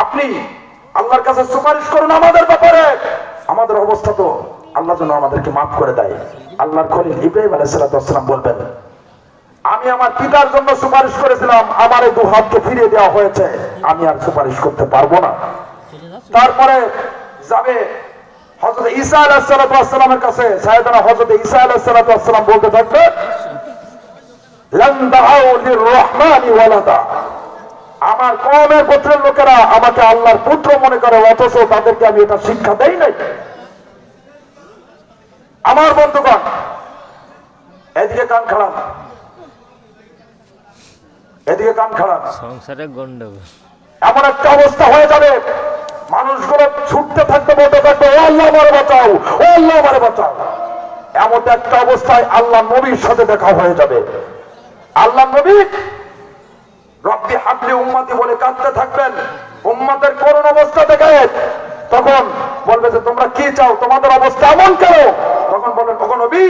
আপনি আল্লাহর কাছে সুপারিশ করুন আমাদের ব্যাপারে। আমাদের অবস্থা তো আল্লাহ যেন আমাদেরকে মাফ করে দেয়। আল্লাহর খলিল ইব্রাহিম আলাইহিস সালাম বলবেন, আমি আমার পিতার জন্য সুপারিশ করেছিলাম, আমার এই দু হাতকে ফিরিয়ে দেওয়া হয়েছে, আমি আর সুপারিশ করতে পারবো না। তারপরে যাবে হযরত ঈসা আলাইহিস সালামের কাছে। সাইয়েদনা হযরত ঈসা আলাইহিস সালাম বলতে থাকবে, লান দাউ লিররহমানি ওয়ালাদা। আমার কওমের গোত্রের লোকেরা আমাকে আল্লাহর পুত্র মনে করে, অথচ তাদেরকে আমি এটা শিক্ষা দেই নাই। আমার বন্ধুগণ, এদিকে কান খাড়ান, এদিকে কান খাড়ান। সংসারে গন্ডগোল এমন একটা অবস্থা হয়ে যাবে, মানুষগুলো ছুটতে থাকবে, বলতে থাকবে, ও আল্লাহ আমারে বাঁচাও, ও আল্লাহ আমারে বাঁচাও। এমন একটা অবস্থায় আল্লাহ নবীর সাথে দেখা হয়ে যাবে। আল্লাহ নবী রব্বি হাবলি উম্মতি বলে কাঁদতে থাকবেন উম্মতের করুণ অবস্থা দেখে। তখন বলবে যে তোমরা কি চাও, তোমাদের অবস্থা এমন কেন? তখন বলবেন, ওগো নবী,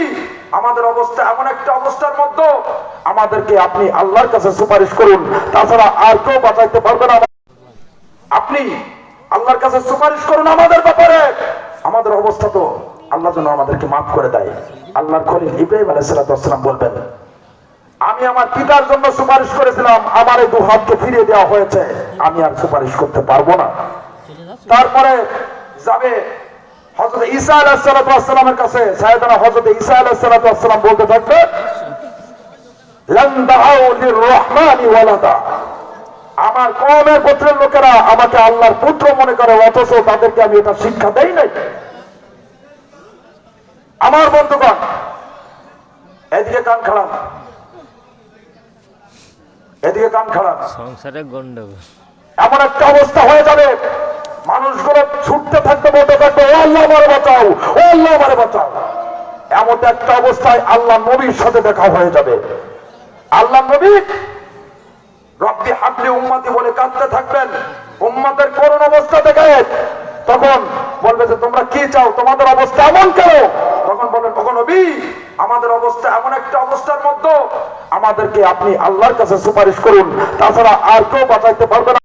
আমাদের অবস্থা এমন একটা অবস্থার মধ্যে, আমাদেরকে আপনি আল্লাহর কাছে সুপারিশ করুন, তাছাড়া আর কেউ বাঁচাইতে পারবে না। আপনি আল্লাহর কাছে সুপারিশ করুন আমাদের ব্যাপারে। আমাদের অবস্থা তো আল্লাহ যেন আমাদেরকে মাফ করে দেয়। আল্লাহর খলিল ইব্রাহিম আলাইহিস সালাম বলবেন, আমি আমার পিতার জন্য সুপারিশ করেছিলাম, আমার এই দু হাতকে ফিরিয়ে দেওয়া হয়েছে, আমি আর সুপারিশ করতে পারবো না। তারপরে যাবে হযরত ঈসা আলাইহিস সালামের কাছে। সাইয়েদনা হযরত ঈসা আলাইহিস সালাম বলতে থাকবে, লান দাউ লিররহমানি ওয়ালাদা। আমার কওমের গোত্রের লোকেরা আমাকে আল্লাহর পুত্র মনে করে, অথচ তাদেরকে আমি এটা শিক্ষা দেই নাই। আমার বন্ধুগণ, এদিকে কান খাড়ান, এদিকে কান খাড়ান। সংসারে গন্ডগোল এমন একটা অবস্থা হয়ে যাবে, মানুষগুলো ছুটতে থাকবে, বলতে থাকবে, ও আল্লাহ আমারে বাঁচাও, ও আল্লাহ আমারে বাঁচাও। এমন একটা অবস্থায় আল্লাহ নবীর সাথে দেখা হয়ে যাবে। আল্লাহ নবী রব্বি হাবলি উম্মতি বলে কাঁদতে থাকবেন উম্মতের করুণ অবস্থা দেখে। তখন বলবে যে তোমরা কি চাও, তোমাদের অবস্থা এমন কেন? তখন বলবেন, ওগো নবী, আমাদের অবস্থা এমন একটা অবস্থার মধ্যে, আমাদেরকে আপনি আল্লাহর কাছে সুপারিশ করুন, তাছাড়া আর কেউ বাঁচাইতে পারবে না।